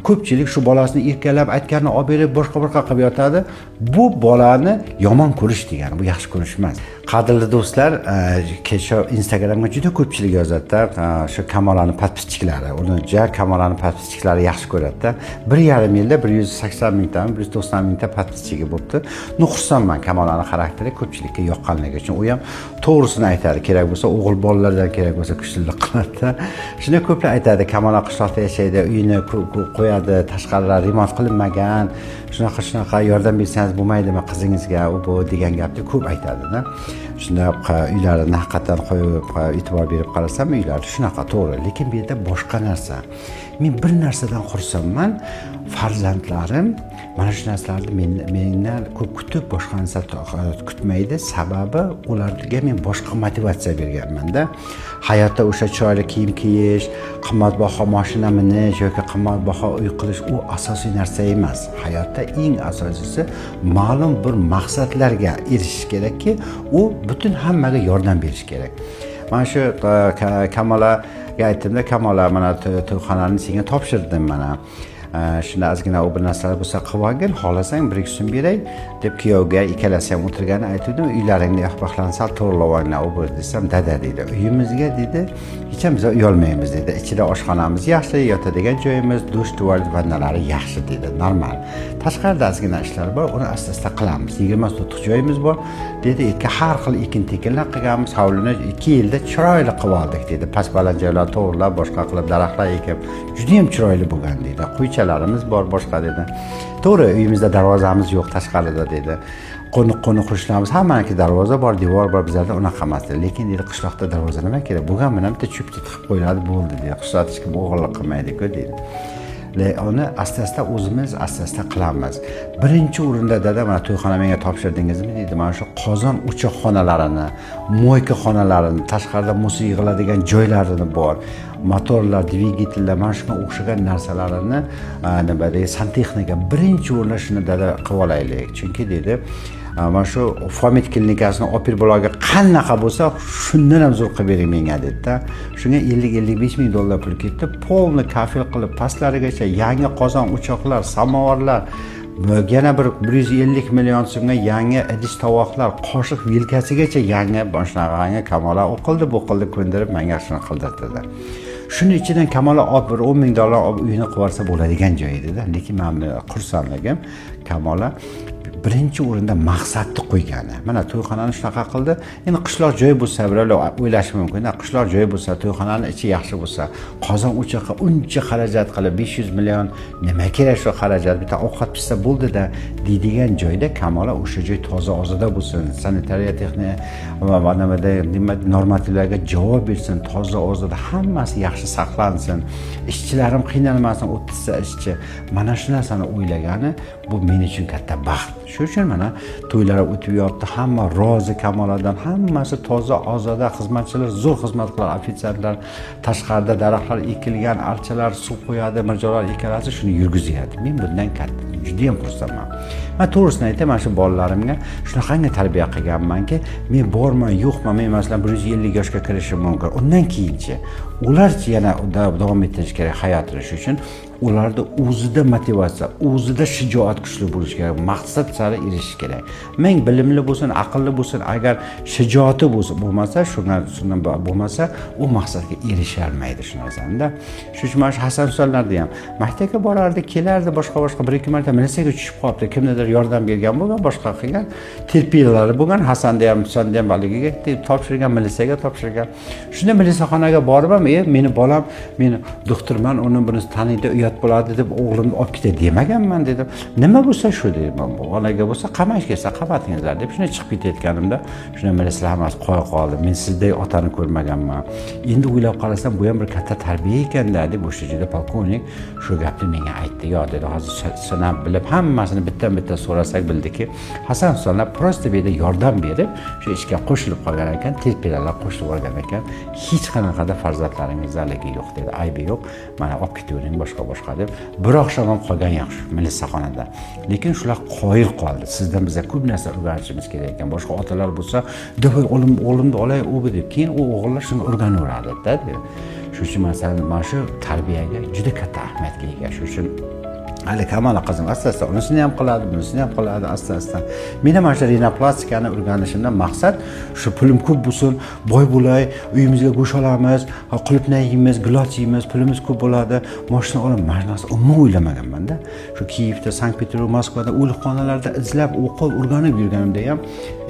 ko'pchilik shu bolasini erkalab aytganini olib berib boshqa qilib yotadi. Bu bolani yomon ko'rish degani, bu yaxshi ko'rish emas. Qadrli do'stlar, shu Instagramga juda ko'pchilik yozadi-da, shu Kamolani podpischilari, uni Kamolani podpischilari yaxshi ko'radi-da. 1,5 yilda 180 mingtami, 190 mingta podpischigi bo'libdi. Xursandman Kamolani xarakteri ko'pchilikka yoqqanligi uchun. U ham to'g'risini aytadi, kerak bo'lsa o'g'il bolalardan kerak bo'lsa kuchlilik qiladi-da. Shuni ko'plar aytadi, Kamola qishloqda yashaydi, uyini qo'yadi, tashqarilar remont qilinmagan, shunaqa yordam bersangiz bo'lmaydimi qizingizga, u bu degan gapni ko'p aytadi-da. Shunda uylarini haqiqatan qo'yib e'tibor berib qarasam, uylari shunaqa to'g'ri, lekin bu yerda boshqa narsa. Men bir narsadan xursandman, farzandlarim mana shu narsalarni mendan ko'p kutib, boshqa narsa kutmaydi. Sababi ularga men boshqa motivatsiya berganman-da. Hayotda o'sha chiroyli kiyim kiyish, qimmatbaho mashina minish yoki qimmatbaho uy qilish u asosiy narsa emas. Hayotda eng asosiysi ma'lum bir maqsadlarga erishish kerakki, u butun hammaga yordam berish kerak. Mana shu Kamolaga aytdimda, Kamola mana to'yxonani senga topshirdim mana. Shunda ozgina u bir narsalar bo'lsa qilib olgin, xohlasang 1-2 so'm beray deb kuyovga ikkalasi ham o'tirgani aytdim. Uylaringni yaxbaqlansa to'g'rilab olinglar, u bir desam, dada dedi. Uyimizga dedi, hech ham biz uyolmaymiz dedi. Ichida oshxonamiz yaxshi, yotadigan joyimiz, dush, tualet, vannalari yaxshi dedi. Normal. Tashqarida ozgina ishlar bor, uni asta-asta qilamiz. 20 sotix joyimiz bor dedi. Har xil ekin-tekinlar qilganmiz, hovlini 2 yilda chiroyli qilib oldik dedi. Past-baland joylar to'g'rilab, boshqa qilib daraxtlar ekib, juda ham chiroyli bo'lgan dedi. Quychalarimiz bor, boshqa dedi. To'g'ri, uyimizda darvozamiz yo'q tashqarida dedi. Qo'niq qo'shnilarimiz hammaniki darvoza bor, devor bor, bizlarda unaqa emas dedi. Lekin dedi, qishloqda darvoza nima kerak? Bo'lgan bilan bitta cho'pcha tiqib qo'yiladi bo'ldi dedi. Qishloqda hech kim o'g'irlik qilmaydi-ku dedi. Uni asta-asta o'zimiz asta-asta qilamiz. Birinchi o'rinda dada, mana to'yxona menga topshirdingizmi dedi. Mana shu qozon o'choq xonalarini, mo'yka xonalarini, tashqarida musiqa yig'iladigan joylarini bor. Motorlar, dvigatellar, mana shunga o'xshagan narsalarini, nima deydi, santexnika birinchi o'rinda shuni dada qilib olaylik. Chunki dedi, mana shu Famid klinikasini opir bolaga qanaqa bo'lsa, shundan ham zo'r qilib bering menga dedi-da. Shunga 50-55 ming dollar pul ketdi. Polni kafil qilib pastlarigacha yangi qozon, o'choqlar, samovarlar, yana bir 150 million so'mga yangi idish tovoqlar, qoshiq vilkasigacha yangi boshlangan Kamola o'qildi, bu qildi, ko'ndirib menga shuni qildirdi. Shuni ichidan Kamola olib bir 10 ming dollar olib uyini qilib olsa bo'ladigan joy edi-da. Lekin men xursandligim Kamola birinchi o'rinda maqsadni qo'ygani. Mana to'yxonani shunaqa qildi. Endi qishloq joy bo'lsa, birovlar o'ylashi mumkin. Qishloq joy bo'lsa, to'yxonani ichi yaxshi bo'lsa, qozon o'choqqa uncha xarajat qilib 500 million nima kerak shu xarajat? Bitta ovqat pishsa bo'ldi-da deydigan joyda Kamola o'sha joy toza ozoda bo'lsin, sanitariya texnika va nima normativlarga javob bersin, toza ozoda, hammasi yaxshi saqlansin. Ishchilarim qiynalmasin, 30 ta ishchi. Mana shu narsani o'ylagani bu men uchun katta baxt. Shuning uchun mana to'ylar o'tib yotdi, hamma rozi Kamoladan, hammasi toza ozoda, xizmatchilar zo'r xizmat qiladi, ofitserlar, tashqarida daraxtlar ekilgan, archalar suv qo'yadi, mirjolar ekalasi shuni yurgizyapti. Men bundan katta juda ham xursandman. Men to'g'risini aytaman, mana shu bolalarimga shunaqangi tarbiya qilganmanki, men borman, yo'qman, men masalan 150 yoshga kirishim mumkin. Undan keyinchi ularchi yana davom ettirish kerak hayotini. Shuning uchun ularda o'zida motivatsiya, o'zida shijoat kuchli bo'lishi kerak, maqsad sari erishish kerak. Men bilimli bo'lsin, aqlli bo'lsin, agar shijoati bo'lmasa, shundan bo'lmasa, u maqsadga erisha olmaydi shu narsada. Shuning uchun mana shu Hasan Husanlarda ham maktabga borardi, kelardi, boshqa 1-2 marta militsiyaga tushib qolibdi. Kimnidir yordam bergan bo'lgan, boshqa qilgan, terpiyalari bo'lgan, Hasanda ham, Husanda ham baligiga topshirgan, militsiyaga topshirgan. Shunda militsiyaxonaga borib, meni bolam, meni doktorman, uni bunisi taniydi, uyat bo'ladi deb o'g'limni olib ketay demaganman dedim. Nima bo'lsa shu deyman. Bolaga bo'lsa qamash kelsa qabatingizlar deb shuni chiqib ketayotganimda, shuna militsiyalar hammasi qo'ya qoldi. Men sizdek otani ko'rmaganman. Endi o'ylab qarasam, bu ham bir katta tarbiya ekan-da deb o'sha joyda polkovnik shu gapni menga aytdi. Yo dedi, hozir sanab bilib hammasini bittan-bitta so'rasak bildiki, Hasan Husanlar prosta bu yerda yordam berib, shu ishga qo'shilib qolgan ekan, terpiyalar qo'shilib olgan ekan. Hech qanaqada farzandlaringizlarligi yo'q dedi. Aybi yo'q. Mana olib ketavering boshqa deb bir oqshom ham qolgan yaxshi militsiyaxonada. Lekin shular qoyil qoldi. Sizdan bizga ko'p narsa o'rganishimiz kerak ekan. Boshqa otalar bo'lsa, "Davoy o'g'limni olay, u" deb keyin u o'g'illar shuni o'rganaveradi-da dedi. Shuning uchun masalan mana shu tarbiyaga juda katta ahamiyatga ega. Shuning uchun hali Kamala qizim asta-asta unisini ham qiladi, bunisini ham qiladi asta-asta. Meni mana shu rinoplastikani o'rganishimdan maqsad shu pulim ko'p bo'lsin, boy bo'lay, uyimizga go'sht olamiz, qulupnay yeymiz, gulot yeymiz, pulimiz ko'p bo'ladi, mashina olaman. Mana narsa umuman o'ylamaganman-da. Shu Kiyevda, Sankt-Peterburg, Moskvada o'likxonalarda izlab, o'qib, o'rganib yurganimda ham,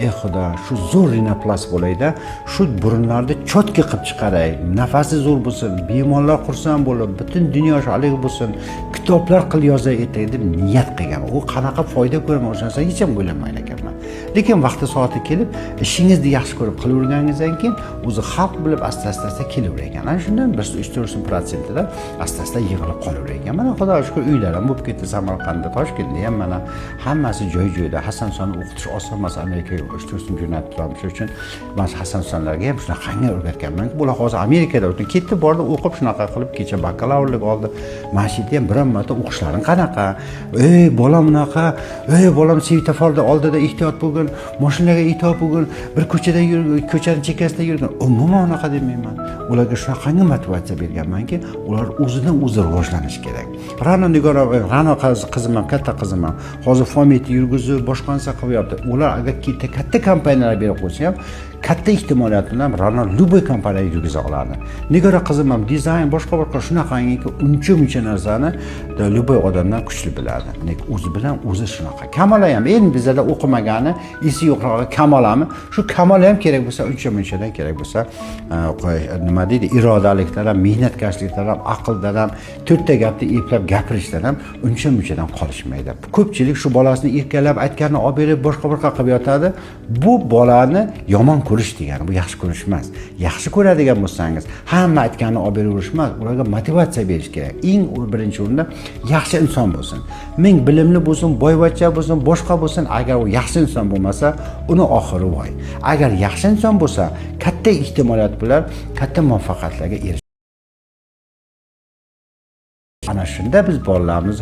ey Xudo, shu zo'r rinoplast bo'layda, shu burunlarni cho'tka qilib chiqaray, nafasi zo'r bo'lsin, bemorlar xursand bo'lib, butun dunyo sholiq bo'lsin, kitoblar qil yozay etay deb niyat qilganman. U qanaqa foyda ko'raman o'sha narsani hech ham o'ylamagan ekanman. Lekin vaqti soati kelib, ishingizni yaxshi ko'rib qilaverganingizdan keyin o'zi xalq bilib asta-asta kelaverar ekan. Ana shundan 3-4% asta-asta yig'ilib qolaverar ekan. Mana Xudoga shukr uylar ham bo'lib ketdi Samarqandda, Toshkentda ham mana hammasi joy-joyda. Hasan Sonni o'qitish oson emas, Amerikaga 3-4 jo'natib turamiz. Shuning uchun men Hasan Sonlarga ham shunaqangi o'rgatganman. Bular hozir Amerikada o'tdi, ketdi, bordi, o'qib shunaqa qilib kecha bakalavrlik oldi. Mana shu yerda ham biron marta o'qishlaring qanaqa? Ey bolam bunaqa, ey bolam svetoforda oldida ehtiyot bo'lgin, mashinaga ehtiyot bo'lgin, bir ko'chada yurgin, ko'chaning chekkasida yurgin. Umuman unaqa demayman. Ularga shunaqangi motivatsiya berganmanki, ular o'zidan o'zi rivojlanish kerak. Ra'no Nigora, Ra'no qizim ham, katta qizim ham hozir Fomit yurgizib, boshqa narsa qilyapti. Ular agar katta kompaniyalar berib qo'ysa ham, katta ehtimoliyat bilan Ra'no любой kompaniyaga yurgiza oladi. Nigora qizim ham dizayn, boshqa shunaqangi uncha narsani любой odamdan kuchli biladi. Lekin o'zi bilan o'zi shunaqa. Kamala ham endi bizlarda o'qimagani, esi yo'qrog'i Kamalami, shu Kamala ham kerak bo'lsa, unchadan kerak bo'lsa, nima deydi, irodalikdan ham, mehnatkashlikdan ham, aqldan ham, to'rtta gapni eplab gapirishdan ham unchadan qolishmaydi. Ko'pchilik shu bolasini erkalab aytganini olib berib boshqa qilib yotadi. Bu bolani yomon ko'rish degani, bu yaxshi ko'rish emas. Yaxshi ko'radigan bo'lsangiz, hamma aytganini olib beraverish emas, ularga motivatsiya berish kerak. Eng birinchi o'rinda yaxshi inson bo'lsin. Ming bilimli bo'lsin, boyvachcha bo'lsin, boshqa bo'lsin, agar u yaxshi inson bo'lmasa, uni oxiri voy. Agar yaxshi inson bo'lsa, katta ehtimoliyat bilan katta muvaffaqiyatlarga erishadi. Ana shunda biz bolalarimiz